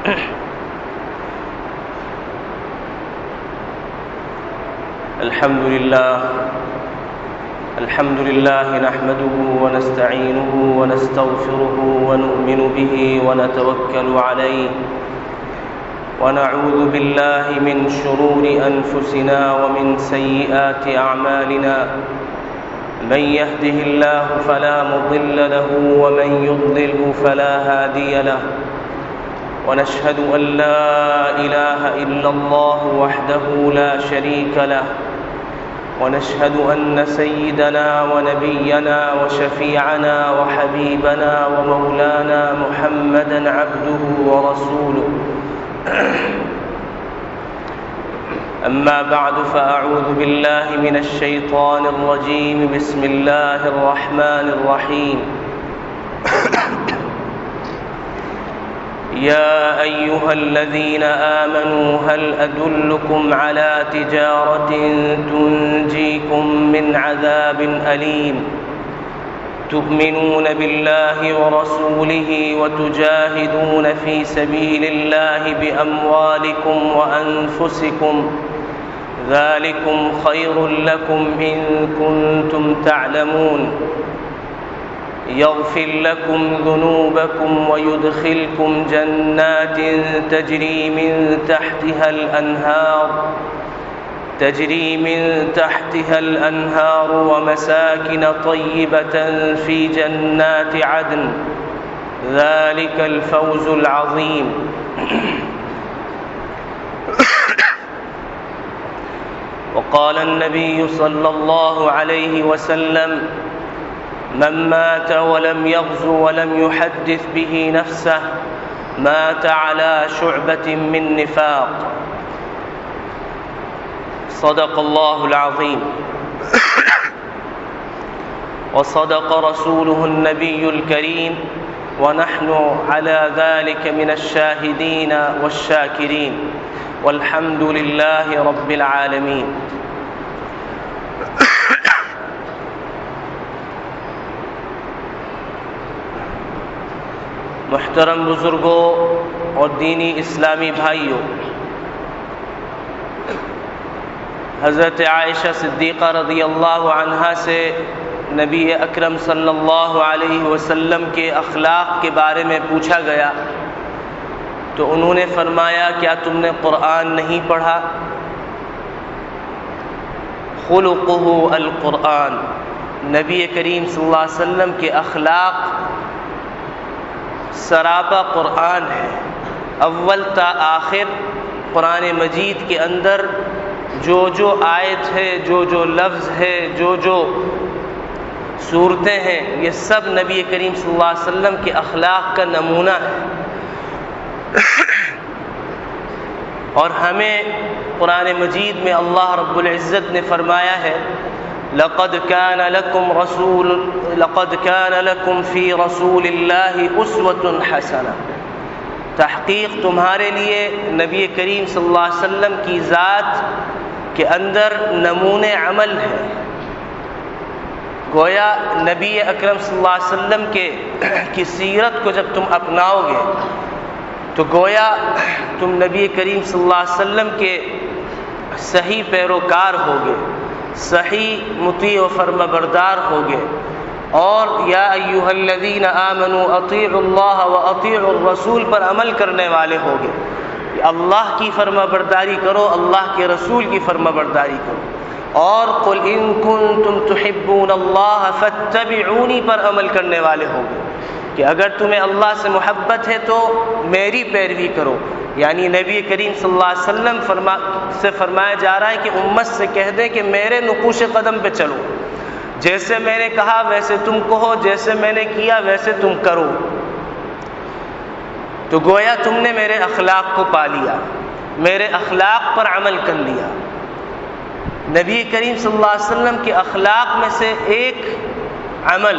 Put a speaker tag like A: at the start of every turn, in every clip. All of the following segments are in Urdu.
A: الحمد لله نحمده ونستعينه ونستغفره ونؤمن به ونتوكل عليه ونعوذ بالله من شرور أنفسنا ومن سيئات أعمالنا من يهده الله فلا مضل له ومن يضلله فلا هادي له ونشهد أن لا إله إلا الله وحده لا شريك له ونشهد أن سيدنا ونبينا وشفيعنا وحبيبنا ومولانا محمدا عبده ورسوله أما بعد فأعوذ بالله من الشيطان الرجيم بسم الله الرحمن الرحيم يا أيها الذين آمنوا هل أدلكم على تجارة تنجيكم من عذاب أليم تؤمنون بالله ورسوله وتجاهدون في سبيل الله بأموالكم وأنفسكم ذلكم خير لكم إن كنتم تعلمون يغفر لكم ذنوبكم ويدخلكم جنات تجري من تحتها الأنهار ومساكن طيبة في جنات عدن ذلك الفوز العظيم وقال النبي صلى الله عليه وسلم من مات ولم يغزو ولم يحدث به نفسه مات على شعبة من نفاق صدق الله العظيم وصدق رسوله النبي الكريم ونحن على ذلك من الشاهدين والشاكرين والحمد لله رب العالمين. محترم بزرگوں اور دینی اسلامی بھائیوں، حضرت عائشہ صدیقہ رضی اللہ عنہا سے نبی اکرم صلی اللہ علیہ وسلم کے اخلاق کے بارے میں پوچھا گیا تو انہوں نے فرمایا کیا تم نے قرآن نہیں پڑھا؟ خلقہ القرآن، نبی کریم صلی اللہ علیہ وسلم کے اخلاق سراپا قرآن ہے، اول تا آخر قرآن مجید کے اندر جو جو آیت ہے، جو جو لفظ ہے، جو جو صورتیں ہیں، یہ سب نبی کریم صلی اللہ علیہ وسلم کے اخلاق کا نمونہ ہے۔ اور ہمیں قرآن مجید میں اللہ رب العزت نے فرمایا ہے لقد كان لكم في رسول الله أسوة حسنة، تحقیق تمہارے لیے نبی کریم صلی اللہ علیہ وسلم کی ذات کے اندر نمونِ عمل ہے۔ گویا نبی اکرم صلی اللہ علیہ وسلم کی سیرت کو جب تم اپناؤ گے تو گویا تم نبی کریم صلی اللہ علیہ وسلم کے صحیح پیروکار ہوگے، صحیح مطیع و فرما بردار ہوگے، اور یا ایھا الذین آمنوا اطیعوا اللہ واطیعوا الرسول پر عمل کرنے والے ہوگے۔ اللہ کی فرما برداری کرو، اللہ کے رسول کی فرما برداری کرو، اور قل ان کنتم تحبون اللہ فاتبعونی پر عمل کرنے والے ہوگے کہ اگر تمہیں اللہ سے محبت ہے تو میری پیروی کرو۔ یعنی نبی کریم صلی اللہ علیہ وسلم سے فرمایا جا رہا ہے کہ امت سے کہہ دیں کہ میرے نقوش قدم پہ چلو، جیسے میں نے کہا ویسے تم کہو، جیسے میں نے کیا ویسے تم کرو، تو گویا تم نے میرے اخلاق کو پا لیا، میرے اخلاق پر عمل کر لیا۔ نبی کریم صلی اللہ علیہ وسلم کے اخلاق میں سے ایک عمل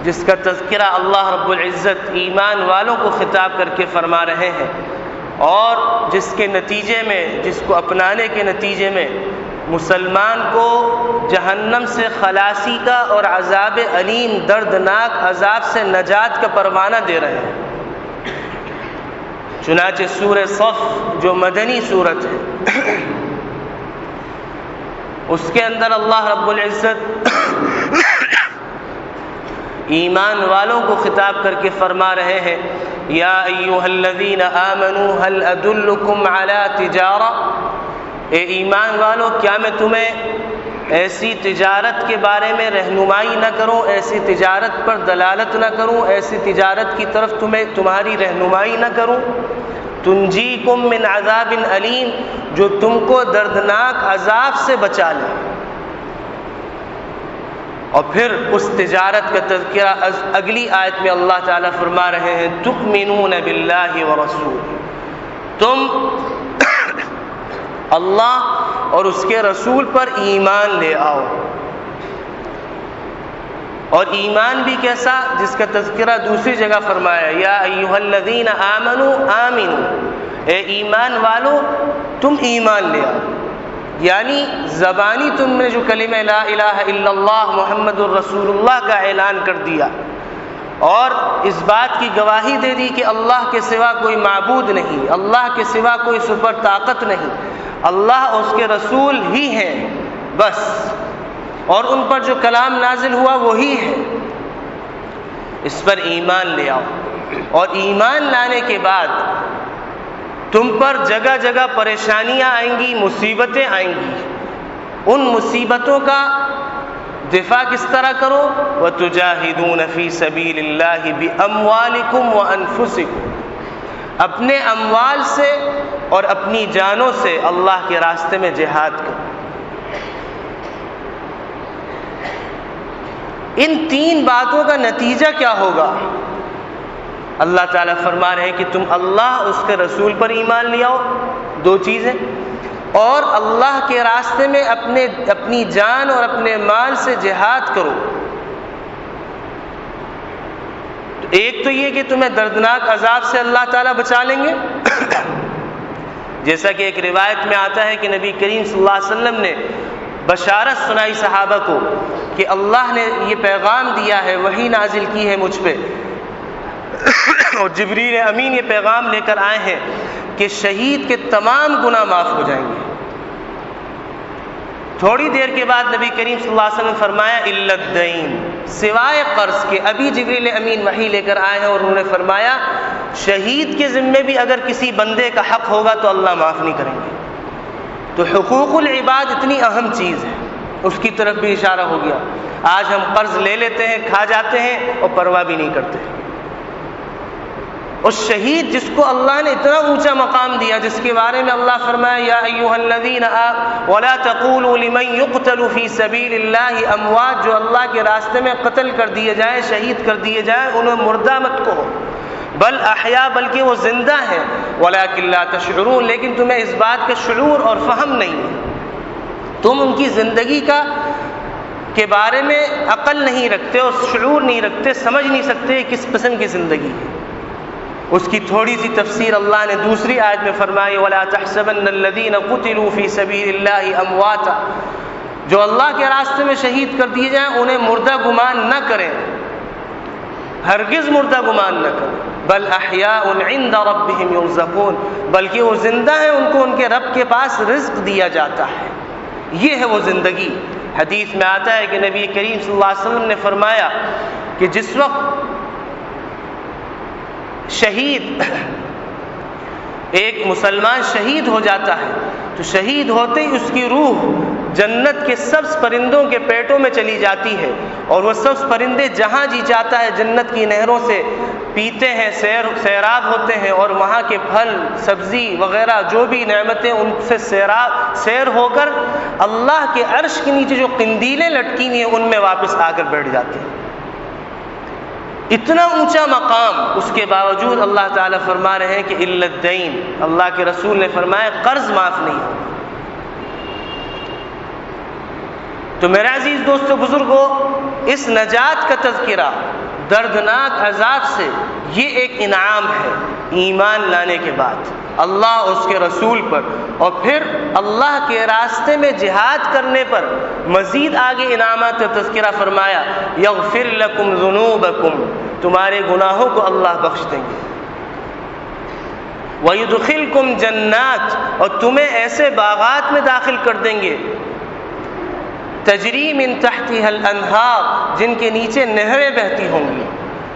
A: جس کا تذکرہ اللہ رب العزت ایمان والوں کو خطاب کر کے فرما رہے ہیں، اور جس کے نتیجے میں، جس کو اپنانے کے نتیجے میں مسلمان کو جہنم سے خلاصی کا اور عذاب علیم دردناک عذاب سے نجات کا پروانہ دے رہے ہیں۔ چنانچہ سورہ صف جو مدنی سورت ہے، اس کے اندر اللہ رب العزت ایمان والوں کو خطاب کر کے فرما رہے ہیں، یا ایھا الذین آمنوا هل ادلکم علی تجارہ، اے ایمان والو کیا میں تمہیں ایسی تجارت کے بارے میں رہنمائی نہ کروں، ایسی تجارت پر دلالت نہ کروں، ایسی تجارت کی طرف تمہاری رہنمائی نہ کروں، تنجیکم من عذاب علیم، جو تم کو دردناک عذاب سے بچا لے۔ اور پھر اس تجارت کا تذکرہ اگلی آیت میں اللہ تعالیٰ فرما رہے ہیں، تؤمنون باللہ ورسولہ، تم اللہ اور اس کے رسول پر ایمان لے آؤ۔ اور ایمان بھی کیسا، جس کا تذکرہ دوسری جگہ فرمایا، یا ایھا الذین آمنوا آمنوا، اے ایمان والو تم ایمان لے آؤ، یعنی زبانی تم نے جو کلمہ لا الہ الا اللہ محمد الرسول اللہ کا اعلان کر دیا اور اس بات کی گواہی دے دی کہ اللہ کے سوا کوئی معبود نہیں، اللہ کے سوا کوئی سپر طاقت نہیں، اللہ اور اس کے رسول ہی ہیں بس، اور ان پر جو کلام نازل ہوا وہی ہے، اس پر ایمان لے آؤ۔ اور ایمان لانے کے بعد تم پر جگہ جگہ پریشانیاں آئیں گی، مصیبتیں آئیں گی، ان مصیبتوں کا دفاع کس طرح کرو، وَتُجَاهِدُونَ فِي سَبِيلِ اللَّهِ بِأَمْوَالِكُمْ وَأَنفُسِكُمْ، اپنے اموال سے اور اپنی جانوں سے اللہ کے راستے میں جہاد کرو۔ ان تین باتوں کا نتیجہ کیا ہوگا؟ اللہ تعالیٰ فرما رہے ہیں کہ تم اللہ اس کے رسول پر ایمان لے آؤ، دو چیزیں، اور اللہ کے راستے میں اپنی جان اور اپنے مال سے جہاد کرو۔ ایک تو یہ کہ تمہیں دردناک عذاب سے اللہ تعالیٰ بچا لیں گے، جیسا کہ ایک روایت میں آتا ہے کہ نبی کریم صلی اللہ علیہ وسلم نے بشارت سنائی صحابہ کو کہ اللہ نے یہ پیغام دیا ہے، وحی نازل کی ہے مجھ پہ، اور جبریل امین یہ پیغام لے کر آئے ہیں کہ شہید کے تمام گناہ معاف ہو جائیں گے۔ تھوڑی دیر کے بعد نبی کریم صلی اللہ علیہ وسلم نے فرمایا الا الدین، سوائے قرض کے۔ ابھی جبریل امین وحی لے کر آئے ہیں اور انہوں نے فرمایا شہید کے ذمے بھی اگر کسی بندے کا حق ہوگا تو اللہ معاف نہیں کریں گے۔ تو حقوق العباد اتنی اہم چیز ہے، اس کی طرف بھی اشارہ ہو گیا۔ آج ہم قرض لے لیتے ہیں، کھا جاتے ہیں اور پرواہ بھی نہیں کرتے۔ اور شہید جس کو اللہ نے اتنا اونچا مقام دیا، جس کے بارے میں اللہ فرمایا یا ایھا الذین ولا تقولوا لمن یقتل فی سبیل اللہ اموات، جو اللہ کے راستے میں قتل کر دیے جائیں، شہید کر دیے جائیں، انہیں مردہ مت کہو، بل احیا، بلکہ وہ زندہ ہیں، ولکن لا تشعرون، لیکن تمہیں اس بات کا شعور اور فہم نہیں ہے، تم ان کی زندگی کے بارے میں عقل نہیں رکھتے اور شعور نہیں رکھتے، سمجھ نہیں سکتے کس قسم کی زندگی ہے۔ اس کی تھوڑی سی تفسیر اللہ نے دوسری آیت میں فرمائی وَلَا تَحْسَبَنَّ الَّذِينَ قُتِلُوا فِي سَبِيلِ اللَّهِ أَمْوَاتًا، جو اللہ کے راستے میں شہید کر دیے جائیں انہیں مردہ گمان نہ کریں، ہرگز مردہ گمان نہ کریں، بل احیاء عند ربهم يرزقون، بلکہ وہ زندہ ہیں، ان کو ان کے رب کے پاس رزق دیا جاتا ہے۔ یہ ہے وہ زندگی۔ حدیث میں آتا ہے کہ نبی کریم صلی اللہ علیہ وسلم نے فرمایا کہ جس وقت شہید، ایک مسلمان شہید ہو جاتا ہے تو شہید ہوتے ہی اس کی روح جنت کے سبز پرندوں کے پیٹوں میں چلی جاتی ہے، اور وہ سبز پرندے جہاں جی چاہتا ہے جنت کی نہروں سے پیتے ہیں، سیراب ہوتے ہیں، اور وہاں کے پھل سبزی وغیرہ جو بھی نعمتیں ان سے سیر ہو کر اللہ کے عرش کے نیچے جو قندیلیں لٹکی ہوئی ہیں ان میں واپس آ کر بیٹھ جاتے ہیں۔ اتنا اونچا مقام، اس کے باوجود اللہ تعالیٰ فرما رہے ہیں کہ الا الدین، اللہ کے رسول نے فرمایا قرض معاف نہیں ہوگا۔ تو میرے عزیز دوستو بزرگوں، اس نجات کا تذکرہ دردناک عذاب سے یہ ایک انعام ہے ایمان لانے کے بعد اللہ اور اس کے رسول پر، اور پھر اللہ کے راستے میں جہاد کرنے پر مزید آگے انعامات کا تذکرہ فرمایا یغفر لکم ذنوبکم، تمہارے گناہوں کو اللہ بخش دیں گے۔ وَيُدْخِلْكُمْ جَنَّاتٍ، اور تمہیں ایسے باغات میں داخل کر دیں گے، تجری من تحتها الانہار، جن کے نیچے نہریں بہتی ہوں گی،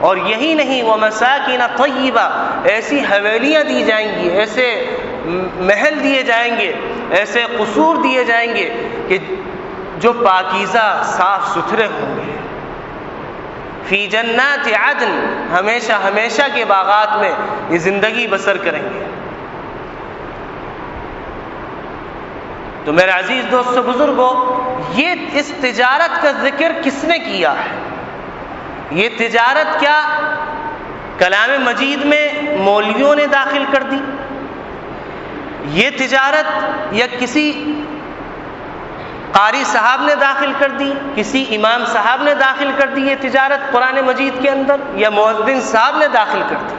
A: اور یہی نہیں وَمَسَاكِنَ طَيِّبَةٍ، ایسی حویلیاں دی جائیں گی، ایسے محل دیے جائیں گے، ایسے قصور دیے جائیں گے کہ جو پاکیزہ صاف ستھرے ہوں گے، فی جنات عدن، ہمیشہ ہمیشہ کے باغات میں یہ زندگی بسر کریں گے۔ تو میرے عزیز دوستو بزرگوں، یہ اس تجارت کا ذکر کس نے کیا ہے؟ یہ تجارت کیا کلام مجید میں مولویوں نے داخل کر دی؟ یہ تجارت یا کسی قاری صاحب نے داخل کر دی، کسی امام صاحب نے داخل کر دی یہ تجارت قرآن مجید کے اندر، یا مؤذن صاحب نے داخل کر دی؟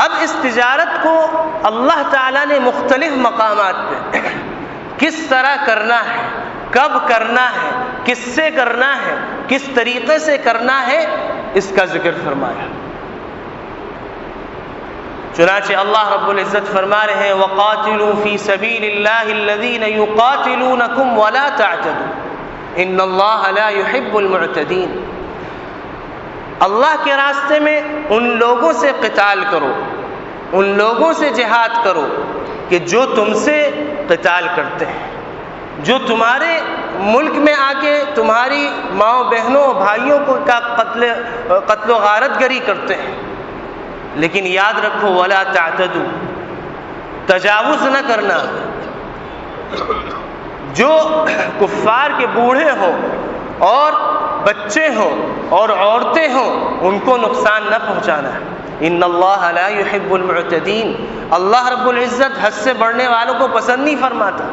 A: اب اس تجارت کو اللہ تعالیٰ نے مختلف مقامات پہ کس طرح کرنا ہے، کب کرنا ہے، کس سے کرنا ہے، کس طریقے سے کرنا ہے، اس کا ذکر فرمایا۔ چنانچہ اللہ رب العزت فرما رہے ہیں وَقَاتِلُوا فِي سَبِيلِ اللَّهِ الَّذِينَ يُقَاتِلُونَكُمْ وَلَا تَعْتَدُوا إِنَّ اللَّهَ لَا يُحِبُّ الْمُعْتَدِينَ، اللہ کے راستے میں ان لوگوں سے قتال کرو، ان لوگوں سے جہاد کرو کہ جو تم سے قتال کرتے ہیں، جو تمہارے ملک میں آ کے تمہاری ماؤں بہنوں بھائیوں کو کا قتل و غارت گری کرتے ہیں۔ لیکن یاد رکھو ولا تعتدوا، تجاوز نہ کرنا۔ جو کفار کے بوڑھے ہوں اور بچے ہوں اور عورتیں ہوں ان کو نقصان نہ پہنچانا ہے۔ ان اللہ لا يحب المعتدین، اللہ رب العزت حد سے بڑھنے والوں کو پسند نہیں فرماتا۔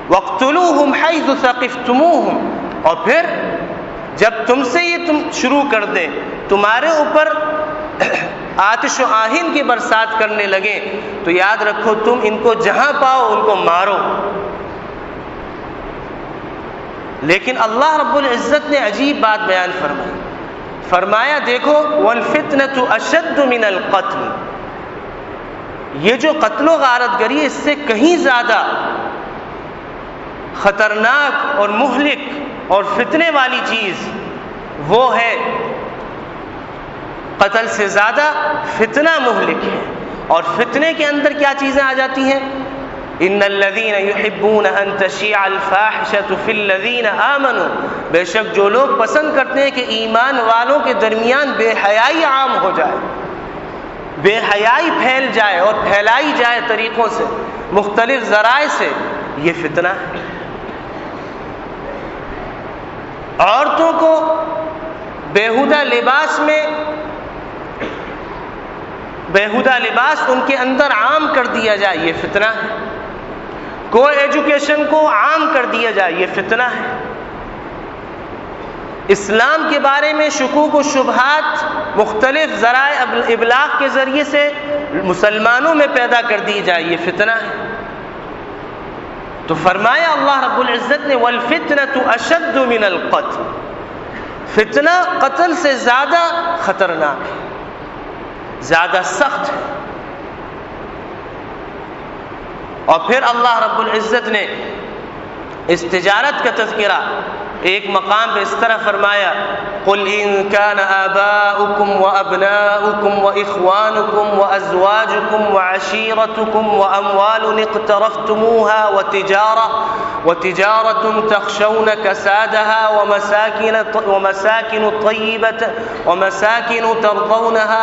A: وَاقْتُلُوهُمْ حَيْثُ ثَقِفْتُمُوهُمْ، اور پھر جب تم سے یہ تم شروع کر دیں، تمہارے اوپر آتش و آہن کی برسات کرنے لگیں، تو یاد رکھو تم ان کو جہاں پاؤ ان کو مارو۔ لیکن اللہ رب العزت نے عجیب بات بیان فرمائی، فرمایا دیکھو وَالْفِتْنَةُ أَشَدُّ مِنَ الْقَتْلِ، یہ جو قتل و غارت گری ہے اس سے کہیں زیادہ خطرناک اور مہلک اور فتنے والی چیز وہ ہے، قتل سے زیادہ فتنہ مہلک ہے۔ اور فتنے کے اندر کیا چیزیں آ جاتی ہیں؟ ان الذین یحبون ان تشیع الفاحشۃ فی الذین آمنوا، بے شک جو لوگ پسند کرتے ہیں کہ ایمان والوں کے درمیان بے حیائی عام ہو جائے، بے حیائی پھیل جائے اور پھیلائی جائے طریقوں سے، مختلف ذرائع سے، یہ فتنہ ہے۔ عورتوں کو بیہودہ لباس میں بیہودہ لباس ان کے اندر عام کر دیا جائے، یہ فتنہ ہے۔ کو ایجوکیشن کو عام کر دیا جائے، یہ فتنہ ہے۔ اسلام کے بارے میں شکوک و شبہات مختلف ذرائع ابلاغ کے ذریعے سے مسلمانوں میں پیدا کر دی جائے، یہ فتنہ ہے۔ تو فرمایا اللہ رب العزت نے وَالْفِتْنَةُ أَشَدُّ مِنَ الْقَتْلِ، فتنہ قتل سے زیادہ خطرناک ہے، زیادہ سخت ہے۔ اور پھر اللہ رب العزت نے اس تجارت کا تذکرہ ایک مقام پہ اس طرح فرمایا قُلْ إِن كَانَ آبَاؤُكُمْ وَأَبْنَاؤُكُمْ وَإِخْوَانُكُمْ وَأَزْوَاجُكُمْ وَعَشِيرَتُكُمْ وَأَمْوَالٌ اقْتَرَفْتُمُوهَا وَتِجَارَةٌ تَخْشَوْنَ كَسَادَهَا وَمَسَاكِنُ تَرْضَوْنَهَا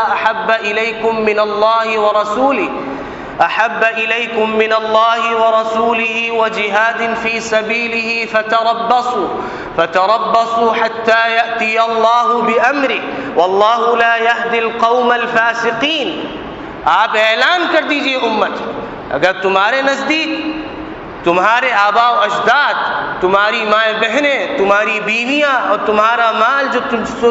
A: أحب إليكم من الله ورسوله وجهاد في سبيله فتربصوا حتى يأتي الله بأمره والله لا يهدي القوم الفاسقين۔ آپ اعلان کر دیجئے امت، اگر تمہارے نزدیک تمہارے آباء و اجداد، تمہاری مائیں بہنیں، تمہاری بیویاں اور تمہارا مال جو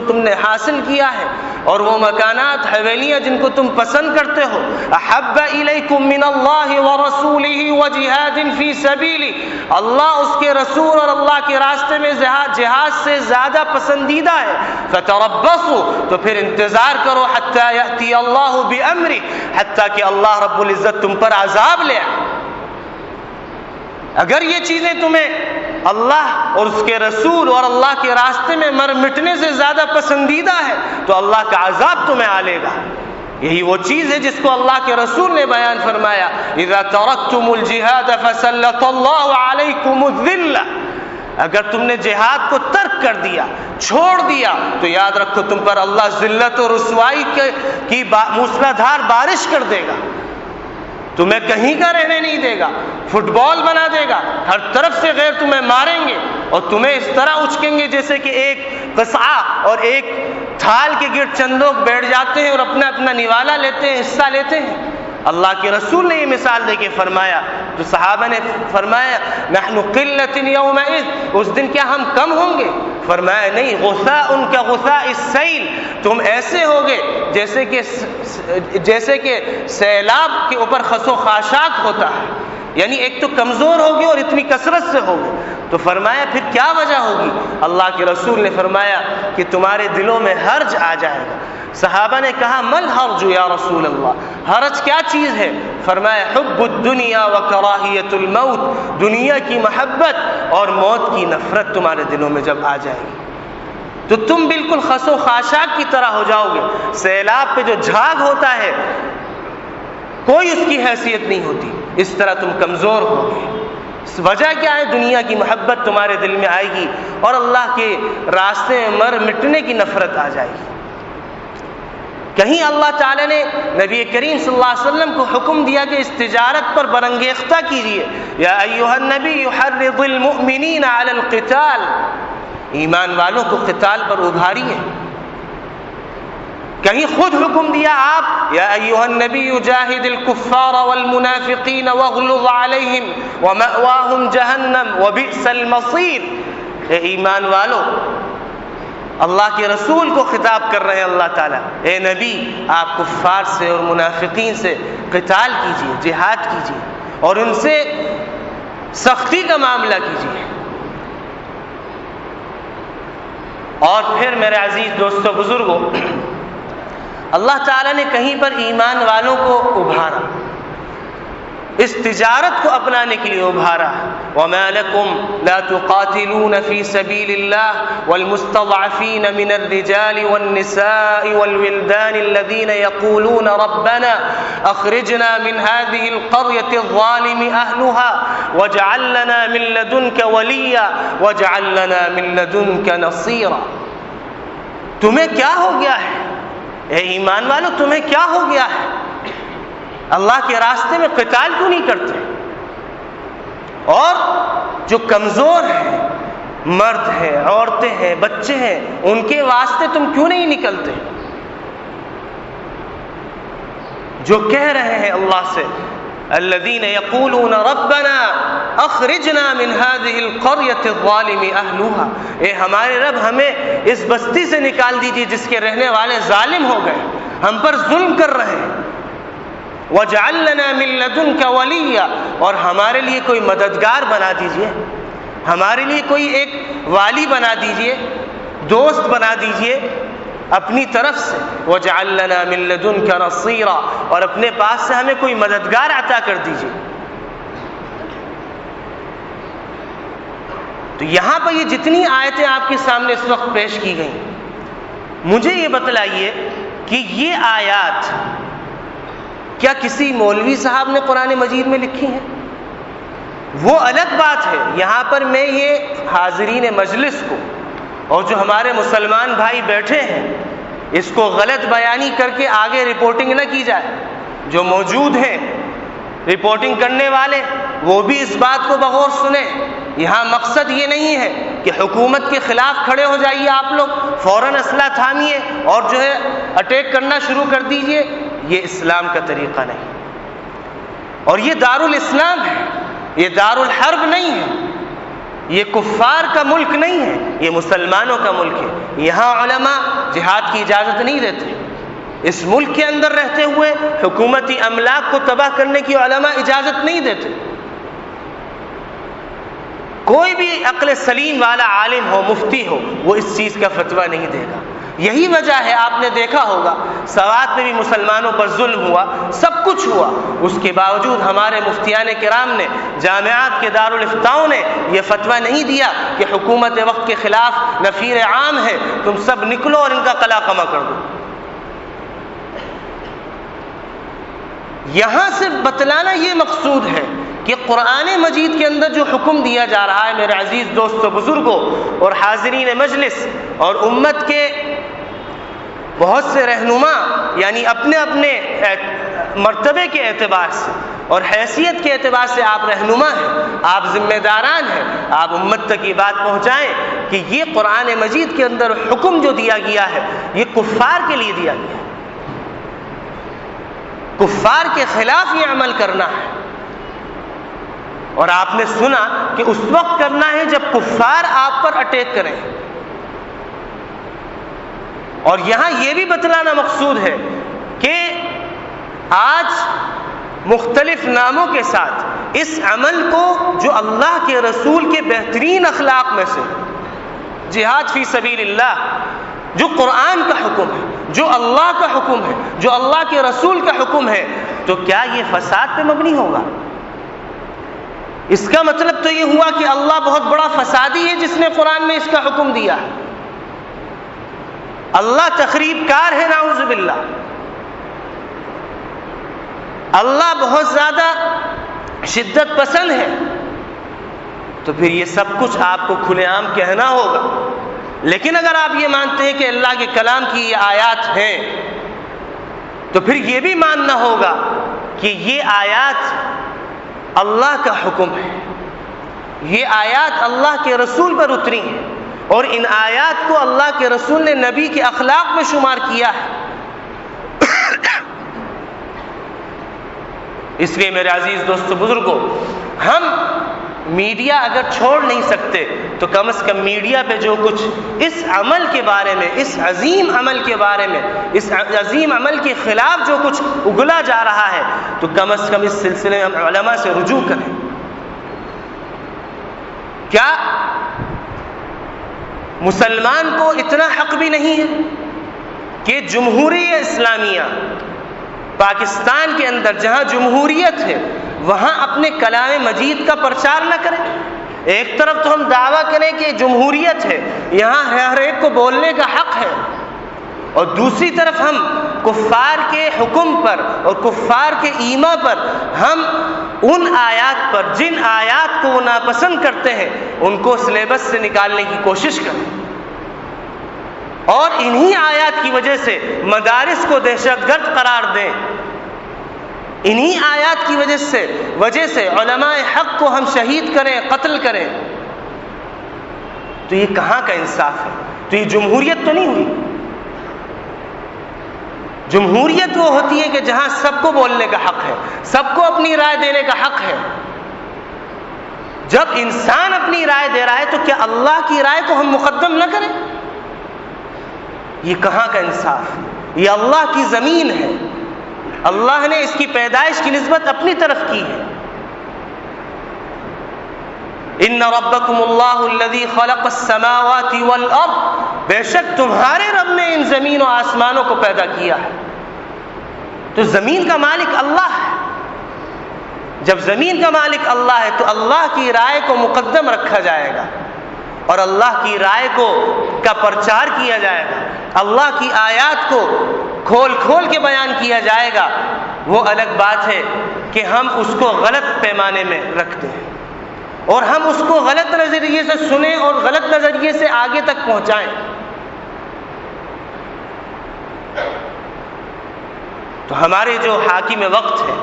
A: تم نے حاصل کیا ہے، اور وہ مکانات حویلیاں جن کو تم پسند کرتے ہو، احب الیکم من اللہ ورسولہ وجہاد فی سبیلہ، اللہ اس کے رسول اور اللہ کے راستے میں جہاد سے زیادہ پسندیدہ ہے، فتربصوا، تو پھر انتظار کرو، حتی یأتی اللہ بامرہ، حتیٰ کہ اللہ رب العزت تم پر عذاب لے آئے۔ اگر یہ چیزیں تمہیں اللہ اور اس کے رسول اور اللہ کے راستے میں مر مٹنے سے زیادہ پسندیدہ ہے تو اللہ کا عذاب تمہیں آ لے گا۔ یہی وہ چیز ہے جس کو اللہ کے رسول نے بیان فرمایا، اذا ترکتم الجہاد فسلط اللہ علیکم الذلہ، اگر تم نے جہاد کو ترک کر دیا، چھوڑ دیا، تو یاد رکھو تم پر اللہ ذلت و رسوائی کی موسلادھار بارش کر دے گا، تمہیں کہیں کا رہنے نہیں دے گا، فٹ بال بنا دے گا، ہر طرف سے غیر تمہیں ماریں گے اور تمہیں اس طرح اچکیں گے جیسے کہ ایک قصعہ اور ایک تھال کے گرد چند لوگ بیٹھ جاتے ہیں اور اپنا اپنا نوالا لیتے ہیں، حصہ لیتے ہیں۔ اللہ کے رسول نے یہ مثال دے کے فرمایا، تو صحابہ نے فرمایا نحن قلۃ یومئذ، اس دن کیا ہم کم ہوں گے؟ فرمایا نہیں، غثاء کا غثاء السیل، تم ایسے ہوگے جیسے کہ سیلاب کے اوپر خس و خاشاک ہوتا ہے، یعنی ایک تو کمزور ہوگے اور اتنی کثرت سے ہوگے۔ تو فرمایا پھر کیا وجہ ہوگی؟ اللہ کے رسول نے فرمایا کہ تمہارے دلوں میں حرج آ جائے گا۔ صحابہ نے کہا مل حرج یا رسول اللہ، حرج کیا چیز ہے؟ فرمایا حب الدنیا و کراہیت الموت، دنیا کی محبت اور موت کی نفرت تمہارے دلوں میں جب آ جائے گی تو تم بالکل خس و خاشاک کی طرح ہو جاؤ گے۔ سیلاب پہ جو جھاگ ہوتا ہے کوئی اس کی حیثیت نہیں ہوتی، اس طرح تم کمزور ہوگے۔ وجہ کیا ہے؟ دنیا کی محبت تمہارے دل میں آئے گی اور اللہ کے راستے میں مر مٹنے کی نفرت آ جائے گی۔ کہیں اللہ تعالیٰ نے نبی کریم صلی اللہ علیہ وسلم کو حکم دیا کہ اس تجارت پر برانگیختہ کیجیے، یا ایھا النبی حرض المؤمنین علی القتال، ایمان والوں کو قتال پر ابھاریے۔ کہیں خود حکم دیا آپ یا ایھا النبی جاہد الکفار والمنافقین واغلظ علیہم ومأواہم جہنم وبئس المصیر، اے ایمان والو، اللہ کے رسول کو خطاب کر رہے ہیں اللہ تعالیٰ، اے نبی آپ کفار سے اور منافقین سے قتال کیجیے، جہاد کیجیے اور ان سے سختی کا معاملہ کیجیے۔ اور پھر میرے عزیز دوستو بزرگوں، اللہ تعالیٰ نے کہیں پر ایمان والوں کو ابھارا، اس تجارت کو اپنانے کے لیے ابھارا۔ وَمَا لَكُمْ لَا تُقَاتِلُونَ فِي سَبِيلِ اللَّهِ وَالْمُسْتَضْعَفِينَ مِنَ الرِّجَالِ وَالنِّسَاءِ وَالْوِلْدَانِ الَّذِينَ يَقُولُونَ رَبَّنَا أَخْرِجْنَا مِنْ هَذِهِ الْقَرْيَةِ الظَّالِمِ أَهْلُهَا وَاجْعَل لَّنَا مِن لَّدُنكَ وَلِيًّا وَاجْعَل لَّنَا مِن لَّدُنكَ نَصِيرًا۔ تمہیں کیا ہو گیا ہے اے ایمان والو، تمہیں کیا ہو گیا ہے؟ اللہ کے راستے میں قتال کیوں نہیں کرتے؟ اور جو کمزور ہیں، مرد ہیں، عورتیں ہیں، بچے ہیں، ان کے واسطے تم کیوں نہیں نکلتے؟ جو کہہ رہے ہیں اللہ سے الذین یقولون ربنا اخرجنا من هذه القرية الظالم اهلها، اے ہمارے رب ہمیں اس بستی سے نکال دیجیے جس کے رہنے والے ظالم ہو گئے، ہم پر ظلم کر رہے ہیں۔ وَاجْعَل لَّنَا مِن لَّدُنكَ وَلِيًّا، اور ہمارے لیے کوئی مددگار بنا دیجئے، ہمارے لیے کوئی ایک والی بنا دیجئے، دوست بنا دیجئے اپنی طرف سے۔ وَاجْعَل لَّنَا مِن لَّدُنكَ نَصِيرًا، اور اپنے پاس سے ہمیں کوئی مددگار عطا کر دیجئے۔ تو یہاں پر یہ جتنی آیتیں آپ کے سامنے اس وقت پیش کی گئیں، مجھے یہ بتلائیے کہ یہ آیات کیا کسی مولوی صاحب نے قرآن مجید میں لکھی ہیں؟ وہ الگ بات ہے، یہاں پر میں یہ حاضرین مجلس کو اور جو ہمارے مسلمان بھائی بیٹھے ہیں اس کو غلط بیانی کر کے آگے رپورٹنگ نہ کی جائے۔ جو موجود ہیں رپورٹنگ کرنے والے وہ بھی اس بات کو بغور سنیں۔ یہاں مقصد یہ نہیں ہے کہ حکومت کے خلاف کھڑے ہو جائیے آپ لوگ، فوراً اسلحہ تھامیے اور جو ہے اٹیک کرنا شروع کر دیجئے، یہ اسلام کا طریقہ نہیں۔ اور یہ دارالاسلام ہے، یہ دارالحرب نہیں ہے، یہ کفار کا ملک نہیں ہے، یہ مسلمانوں کا ملک ہے۔ یہاں علماء جہاد کی اجازت نہیں دیتے۔ اس ملک کے اندر رہتے ہوئے حکومتی املاک کو تباہ کرنے کی علماء اجازت نہیں دیتے۔ کوئی بھی عقل سلیم والا عالم ہو، مفتی ہو، وہ اس چیز کا فتویٰ نہیں دے گا۔ یہی وجہ ہے، آپ نے دیکھا ہوگا سوات میں بھی مسلمانوں پر ظلم ہوا، سب کچھ ہوا، اس کے باوجود ہمارے مفتیان کرام نے، جامعات کے دارالافتاؤں نے یہ فتویٰ نہیں دیا کہ حکومت وقت کے خلاف نفیر عام ہے، تم سب نکلو اور ان کا قلع قمع کر دو۔ یہاں سے بتلانا یہ مقصود ہے کہ قرآن مجید کے اندر جو حکم دیا جا رہا ہے، میرے عزیز دوستو، بزرگوں اور حاضرین مجلس اور امت کے بہت سے رہنما، یعنی اپنے اپنے مرتبے کے اعتبار سے اور حیثیت کے اعتبار سے آپ رہنما ہیں، آپ ذمہ داران ہیں، آپ امت تک یہ بات پہنچائیں کہ یہ قرآن مجید کے اندر حکم جو دیا گیا ہے، یہ کفار کے لیے دیا گیا ہے، کفار کے خلاف یہ عمل کرنا ہے۔ اور آپ نے سنا کہ اس وقت کرنا ہے جب کفار آپ پر اٹیک کریں۔ اور یہاں یہ بھی بتلانا مقصود ہے کہ آج مختلف ناموں کے ساتھ اس عمل کو، جو اللہ کے رسول کے بہترین اخلاق میں سے جہاد فی سبیل اللہ، جو قرآن کا حکم ہے، جو اللہ کا حکم ہے، جو اللہ کے رسول کا حکم ہے، تو کیا یہ فساد پہ مبنی ہوگا؟ اس کا مطلب تو یہ ہوا کہ اللہ بہت بڑا فسادی ہے جس نے قرآن میں اس کا حکم دیا ہے۔ اللہ تخریب کار ہے، نعوذ باللہ۔ اللہ بہت زیادہ شدت پسند ہے۔ تو پھر یہ سب کچھ آپ کو کھلے عام کہنا ہوگا۔ لیکن اگر آپ یہ مانتے ہیں کہ اللہ کے کلام کی یہ آیات ہیں، تو پھر یہ بھی ماننا ہوگا کہ یہ آیات اللہ کا حکم ہے، یہ آیات اللہ کے رسول پر اتری ہیں، اور ان آیات کو اللہ کے رسول نے نبی کے اخلاق میں شمار کیا ہے۔ اس لیے میرے عزیز دوستو، بزرگوں، ہم میڈیا اگر چھوڑ نہیں سکتے تو کم از کم میڈیا پہ جو کچھ اس عمل کے بارے میں، اس عظیم عمل کے بارے میں، اس عظیم عمل کے خلاف جو کچھ اگلا جا رہا ہے، تو کم از کم اس سلسلے میں ہم علماء سے رجوع کریں۔ کیا مسلمان کو اتنا حق بھی نہیں ہے کہ جمہوریہ اسلامیہ پاکستان کے اندر، جہاں جمہوریت ہے، وہاں اپنے کلام مجید کا پرچار نہ کریں؟ ایک طرف تو ہم دعویٰ کریں کہ جمہوریت ہے، یہاں ہر ایک کو بولنے کا حق ہے، اور دوسری طرف ہم کفار کے حکم پر اور کفار کے ایما پر، ہم ان آیات پر جن آیات کو وہ ناپسند کرتے ہیں ان کو سلیبس سے نکالنے کی کوشش کریں، اور انہی آیات کی وجہ سے مدارس کو دہشت گرد قرار دیں، انہی آیات کی وجہ سے علماء حق کو ہم شہید کریں، قتل کریں۔ تو یہ کہاں کا انصاف ہے؟ تو یہ جمہوریت تو نہیں ہوئی۔ جمہوریت وہ ہوتی ہے کہ جہاں سب کو بولنے کا حق ہے، سب کو اپنی رائے دینے کا حق ہے۔ جب انسان اپنی رائے دے رہا ہے تو کیا اللہ کی رائے کو ہم مقدم نہ کریں؟ یہ کہاں کا انصاف؟ یہ اللہ کی زمین ہے، اللہ نے اس کی پیدائش کی نسبت اپنی طرف کی ہے۔ ان ربکم اللہ الذی خلق السماوات والارض، بے شک تمہارے رب نے ان زمین و آسمانوں کو پیدا کیا ہے۔ تو زمین کا مالک اللہ ہے۔ جب زمین کا مالک اللہ ہے تو اللہ کی رائے کو مقدم رکھا جائے گا، اور اللہ کی رائے کا پرچار کیا جائے گا، اللہ کی آیات کو کھول کھول کے بیان کیا جائے گا۔ وہ الگ بات ہے کہ ہم اس کو غلط پیمانے میں رکھتے ہیں، اور ہم اس کو غلط نظریے سے سنیں اور غلط نظریے سے آگے تک پہنچائیں۔ تو ہمارے جو حاکم وقت ہیں،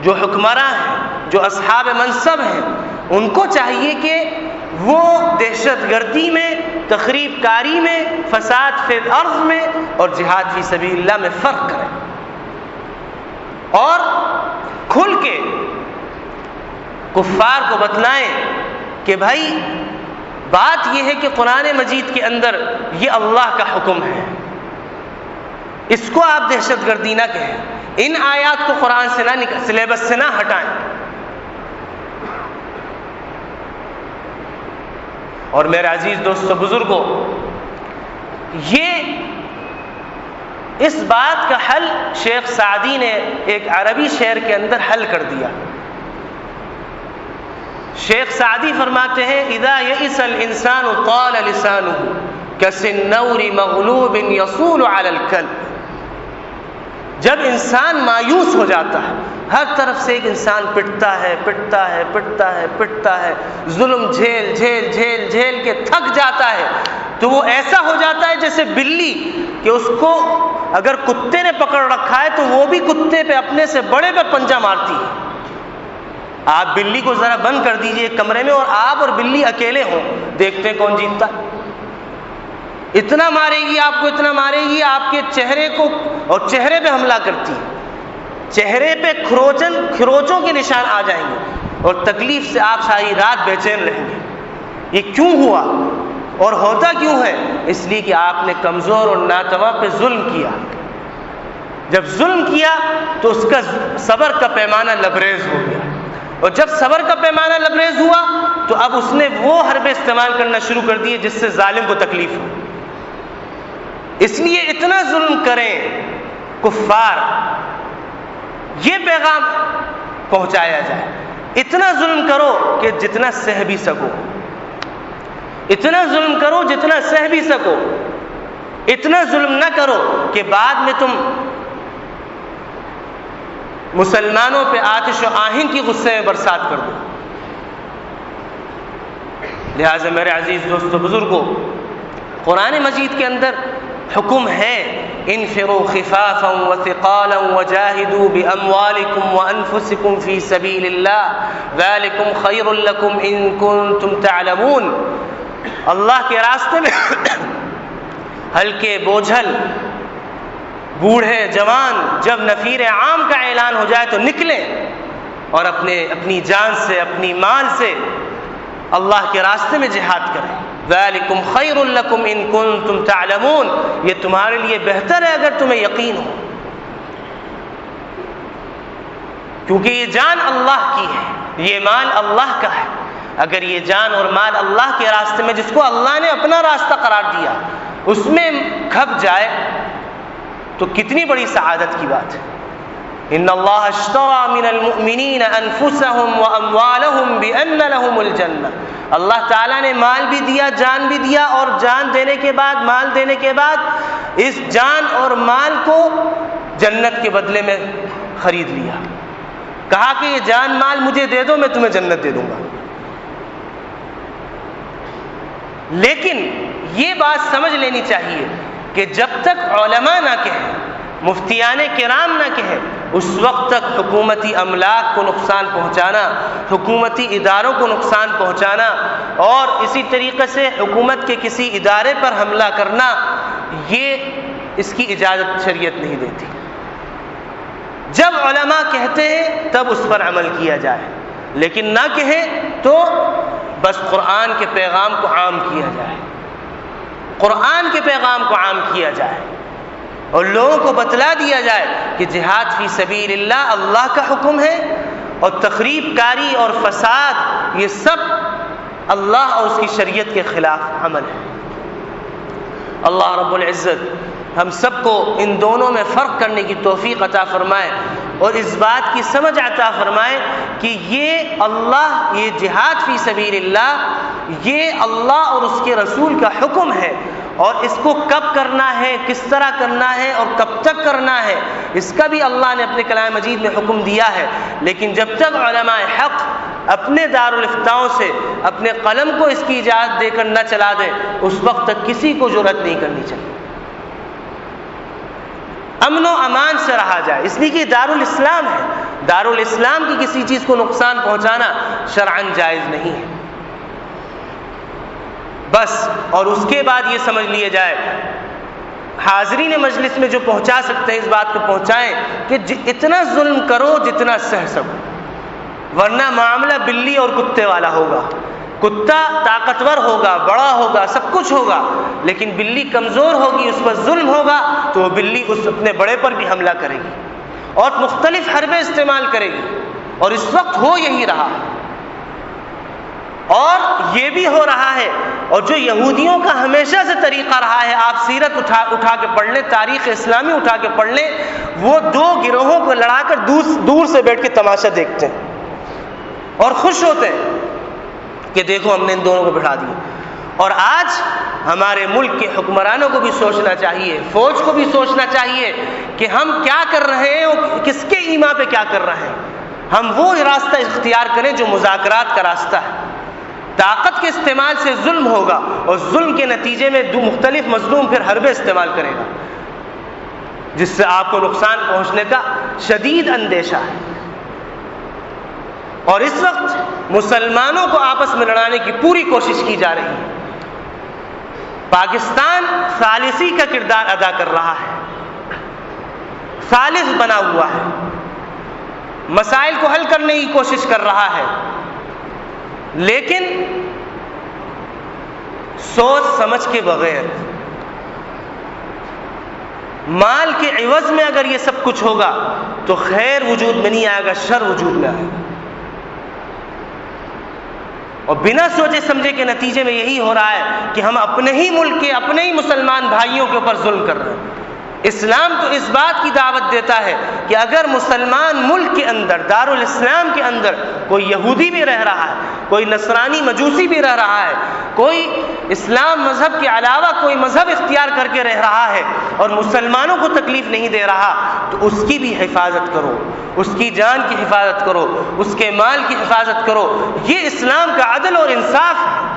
A: جو حکمراں ہیں، جو اصحاب منصب ہیں، ان کو چاہیے کہ وہ دہشت گردی میں، تخریب کاری میں، فساد فی الارض میں اور جہاد فی سبیل اللہ میں فرق کریں، اور کھل کے کفار کو بتلائیں کہ بھائی بات یہ ہے کہ قرآن مجید کے اندر یہ اللہ کا حکم ہے، اس کو آپ دہشت گردی نہ کہیں، ان آیات کو قرآن سے نہ سلیبس سے نہ ہٹائیں۔ اور میرے عزیز دوستو بزرگوں، یہ اس بات کا حل شیخ سعدی نے ایک عربی شعر کے اندر حل کر دیا۔ شیخ سعدی فرماتے ہیں اذا یئس الانسان طال لسانه کسنور مغلوب یصول علی الکلب، جب انسان مایوس ہو جاتا ہے، ہر طرف سے ایک انسان پٹتا ہے، ظلم جھیل جھیل کے تھک جاتا ہے، تو وہ ایسا ہو جاتا ہے جیسے بلی کہ اس کو اگر کتے نے پکڑ رکھا ہے تو وہ بھی کتے پہ اپنے سے بڑے پہ پنجہ مارتی ہے۔ آپ بلی کو ذرا بند کر دیجئے ایک کمرے میں اور آپ اور بلی اکیلے ہوں، دیکھتے ہیں کون جیتتا۔ اتنا مارے گی آپ کو، اتنا مارے گی آپ کے چہرے کو، اور چہرے پہ حملہ کرتی ہے، چہرے پہ کھروچوں کے نشان آ جائیں گے اور تکلیف سے آپ ساری رات بے چین رہیں گے۔ یہ کیوں ہوا اور ہوتا کیوں ہے؟ اس لیے کہ آپ نے کمزور اور ناتواں پہ ظلم کیا۔ جب ظلم کیا تو اس کا صبر کا پیمانہ لبریز ہو گیا، اور جب صبر کا پیمانہ لبریز ہوا تو اب اس نے وہ حربے استعمال کرنا شروع کر دیے جس سے ظالم کو تکلیف ہو۔ اس لیے اتنا ظلم کریں کفار، یہ پیغام پہنچایا جائے، اتنا ظلم کرو کہ جتنا سہ بھی سکو، اتنا ظلم کرو جتنا سہ بھی سکو، اتنا ظلم نہ کرو کہ بعد میں تم مسلمانوں پہ آتش و آہن کی غصے میں برسات کر دو۔ لہٰذا میرے عزیز دوستو بزرگوں، قرآن مجید کے اندر حکم ہے انفروا خفافا وثقالا وجاہدوا باموالکم وانفسکم فی سبیل اللہ ذالکم خیر لکم ان کنتم تعلمون۔ اللہ کے راستے میں ہلکے بوجھل بوڑھے جوان جب نفیر عام کا اعلان ہو جائے تو نکلیں اور اپنی جان سے اپنی مال سے اللہ کے راستے میں جہاد کریں۔ ذالکم خیر لکم ان کنتم تعلمون، یہ تمہارے لیے بہتر ہے اگر تمہیں یقین ہو، کیونکہ یہ جان اللہ کی ہے، یہ مال اللہ کا ہے۔ اگر یہ جان اور مال اللہ کے راستے میں، جس کو اللہ نے اپنا راستہ قرار دیا، اس میں کھپ جائے تو کتنی بڑی سعادت کی بات ہے۔ ان اللہ اشتری من المؤمنین انفسهم واموالهم بان لهم الجنہ، اللہ تعالیٰ نے مال بھی دیا، جان بھی دیا، اور جان دینے کے بعد، مال دینے کے بعد اس جان اور مال کو جنت کے بدلے میں خرید لیا۔ کہا کہ یہ جان مال مجھے دے دو، میں تمہیں جنت دے دوں گا۔ لیکن یہ بات سمجھ لینی چاہیے کہ جب تک علماء نہ کہیں، مفتیان کرام نہ کہیں، اس وقت تک حکومتی املاک کو نقصان پہنچانا، حکومتی اداروں کو نقصان پہنچانا، اور اسی طریقے سے حکومت کے کسی ادارے پر حملہ کرنا، یہ اس کی اجازت شریعت نہیں دیتی۔ جب علماء کہتے ہیں تب اس پر عمل کیا جائے، لیکن نہ کہیں تو بس قرآن کے پیغام کو عام کیا جائے، قرآن کے پیغام کو عام کیا جائے، اور لوگوں کو بتلا دیا جائے کہ جہاد فی سبیل اللہ اللہ کا حکم ہے، اور تخریب کاری اور فساد یہ سب اللہ اور اس کی شریعت کے خلاف عمل ہے۔ اللہ رب العزت ہم سب کو ان دونوں میں فرق کرنے کی توفیق عطا فرمائے، اور اس بات کی سمجھ عطا فرمائے کہ یہ اللہ، یہ جہاد فی سبیل اللہ، یہ اللہ اور اس کے رسول کا حکم ہے، اور اس کو کب کرنا ہے، کس طرح کرنا ہے، اور کب تک کرنا ہے، اس کا بھی اللہ نے اپنے کلام مجید میں حکم دیا ہے۔ لیکن جب تک علماء حق اپنے دارالافتاؤں سے اپنے قلم کو اس کی اجازت دے کر نہ چلا دیں، اس وقت تک کسی کو جرأت نہیں کرنی چاہیے، امن و امان سے رہا جائے، اس لیے کہ دارالاسلام ہے، دارالاسلام کی کسی چیز کو نقصان پہنچانا شرعاً جائز نہیں ہے۔ بس، اور اس کے بعد یہ سمجھ لیا جائے، حاضرین مجلس میں جو پہنچا سکتے ہیں اس بات کو پہنچائیں کہ اتنا ظلم کرو جتنا سہ سکو، ورنہ معاملہ بلی اور کتے والا ہوگا. کتا طاقتور ہوگا، بڑا ہوگا، سب کچھ ہوگا، لیکن بلی کمزور ہوگی، اس پر ظلم ہوگا تو وہ بلی اس اپنے بڑے پر بھی حملہ کرے گی اور مختلف حربیں استعمال کرے گی. اور اس وقت ہو یہی رہا اور یہ بھی ہو رہا ہے. اور جو یہودیوں کا ہمیشہ سے طریقہ رہا ہے، آپ سیرت اٹھا کے پڑھ لیں، تاریخ اسلامی اٹھا کے پڑھ لیں، وہ دو گروہوں کو لڑا کر دور سے بیٹھ کے تماشا دیکھتے ہیں اور خوش ہوتے ہیں کہ دیکھو ہم نے ان دونوں کو بٹھا دیا. اور آج ہمارے ملک کے حکمرانوں کو بھی سوچنا چاہیے، فوج کو بھی سوچنا چاہیے کہ ہم کیا کر رہے ہیں اور کس کے ایما پہ کیا کر رہے ہیں. ہم وہ راستہ اختیار کریں جو مذاکرات کا راستہ ہے. طاقت کے استعمال سے ظلم ہوگا اور ظلم کے نتیجے میں مختلف مظلوم پھر حربیں استعمال کرے گا، جس سے آپ کو نقصان پہنچنے کا شدید اندیشہ ہے. اور اس وقت مسلمانوں کو آپس میں لڑانے کی پوری کوشش کی جا رہی ہے. پاکستان ثالثی کا کردار ادا کر رہا ہے، ثالث بنا ہوا ہے، مسائل کو حل کرنے کی کوشش کر رہا ہے، لیکن سوچ سمجھ کے بغیر. مال کے عوض میں اگر یہ سب کچھ ہوگا تو خیر وجود میں نہیں آئے گا، شر وجود میں آئے گا. اور بنا سوچے سمجھے کے نتیجے میں یہی ہو رہا ہے کہ ہم اپنے ہی ملک کے اپنے ہی مسلمان بھائیوں کے اوپر ظلم کر رہے ہیں. اسلام تو اس بات کی دعوت دیتا ہے کہ اگر مسلمان ملک کے اندر، دارالاسلام کے اندر کوئی یہودی بھی رہ رہا ہے، کوئی نصرانی مجوسی بھی رہ رہا ہے، کوئی اسلام مذہب کے علاوہ کوئی مذہب اختیار کر کے رہ رہا ہے اور مسلمانوں کو تکلیف نہیں دے رہا، تو اس کی بھی حفاظت کرو، اس کی جان کی حفاظت کرو، اس کے مال کی حفاظت کرو. یہ اسلام کا عدل اور انصاف ہے.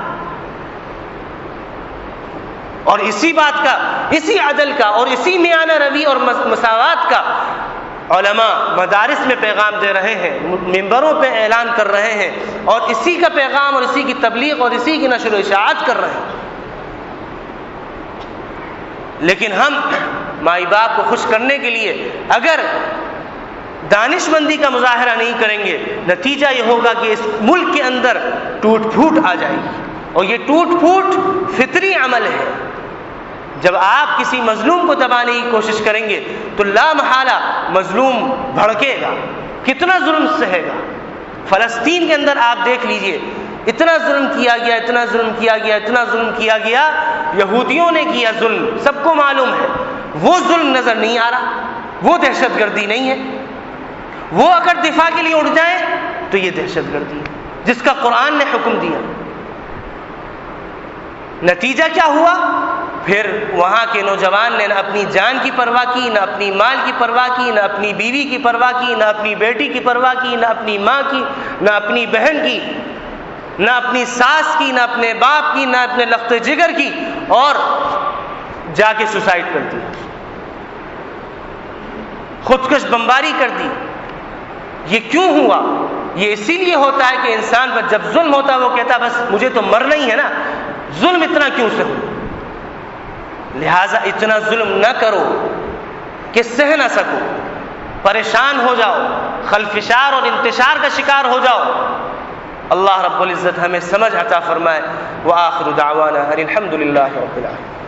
A: اور اسی بات کا، اسی عدل کا اور اسی میانہ روی اور مساوات کا علماء مدارس میں پیغام دے رہے ہیں، ممبروں پہ اعلان کر رہے ہیں، اور اسی کا پیغام اور اسی کی تبلیغ اور اسی کی نشر و اشاعت کر رہے ہیں. لیکن ہم مائی باپ کو خوش کرنے کے لیے اگر دانش مندی کا مظاہرہ نہیں کریں گے، نتیجہ یہ ہوگا کہ اس ملک کے اندر ٹوٹ پھوٹ آ جائے گی. اور یہ ٹوٹ پھوٹ فطری عمل ہے. جب آپ کسی مظلوم کو دبانے کی کوشش کریں گے تو لا محالہ مظلوم بھڑکے گا، کتنا ظلم سہے گا. فلسطین کے اندر آپ دیکھ لیجئے، اتنا ظلم کیا گیا، اتنا ظلم کیا گیا، اتنا ظلم کیا گیا. یہودیوں نے کیا ظلم، سب کو معلوم ہے. وہ ظلم نظر نہیں آ رہا، وہ دہشت گردی نہیں ہے. وہ اگر دفاع کے لیے اٹھ جائیں تو یہ دہشت گردی ہے جس کا قرآن نے حکم دیا. نتیجہ کیا ہوا؟ پھر وہاں کے نوجوان نے نہ اپنی جان کی پرواہ کی، نہ اپنی مال کی پرواہ کی، نہ اپنی بیوی کی پرواہ کی، نہ اپنی بیٹی کی پرواہ کی، نہ اپنی ماں کی، نہ اپنی بہن کی، نہ اپنی ساس کی، نہ اپنے باپ کی، نہ اپنے لخت جگر کی، اور جا کے سوسائڈ کر دی، خودکش بمباری کر دی. یہ کیوں ہوا؟ یہ اسی لیے ہوتا ہے کہ انسان پر جب ظلم ہوتا ہے وہ کہتا ہے بس مجھے تو مرنا ہی ہے نا، ظلم اتنا کیوں سے ہو؟ لہٰذا اتنا ظلم نہ کرو کہ سہ نہ سکو، پریشان ہو جاؤ، خلفشار اور انتشار کا شکار ہو جاؤ. اللہ رب العزت ہمیں سمجھ عطا فرمائے. وآخر دعوانا ان الحمد للہ رب العالمین.